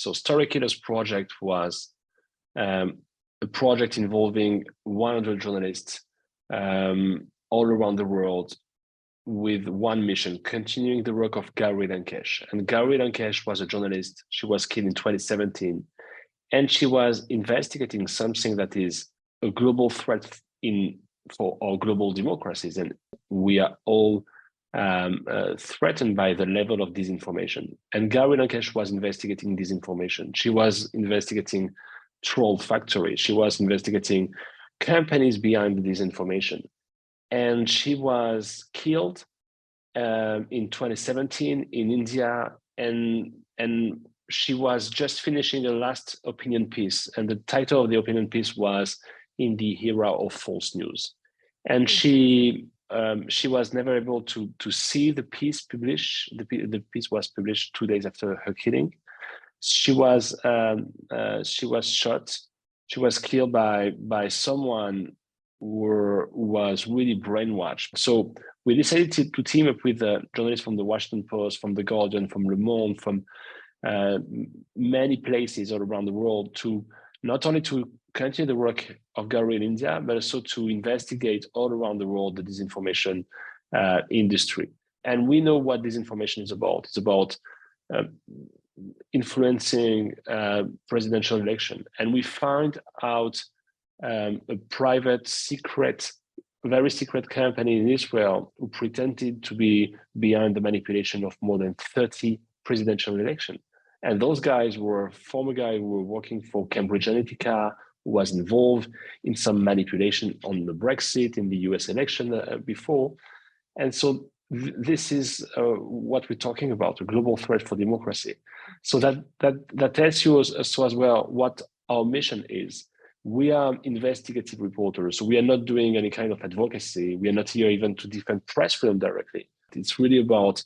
So Story Killers Project was a project involving 100 journalists all around the world with one mission, continuing the work of Gary Lankesh. And Gary Lankesh was a journalist. She was killed in 2017. And she was investigating something that is a global threat for our global democracies. And we are all threatened by the level of disinformation. And Gary Lankesh was investigating disinformation. She was investigating troll factory. She was investigating companies behind the disinformation. And she was killed in 2017 in India, and she was just finishing a last opinion piece, and the title of the opinion piece was "In the Era of False News," and she was never able to see the piece published. The piece was published 2 days after her killing. She was shot. She was killed by someone who was really brainwashed. So we decided to team up with journalists from the Washington Post, from the Guardian, from Le Monde, from many places all around the world, to not only to continue the work of Gary in India, but also to investigate all around the world the disinformation industry. And we know what disinformation is about. It's about influencing presidential election. And we found out a private, very secret company in Israel who pretended to be behind the manipulation of more than 30 presidential elections. And those guys were former guys who were working for Cambridge Analytica, who was involved in some manipulation on the Brexit in the US election before. And so this is what we're talking about, a global threat for democracy. So that tells you also as well what our mission is. We are investigative reporters, so we are not doing any kind of advocacy. We are not here even to defend press freedom directly. It's really about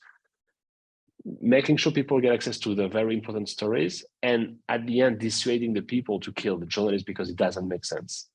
making sure people get access to the very important stories, and at the end, dissuading the people to kill the journalists because it doesn't make sense.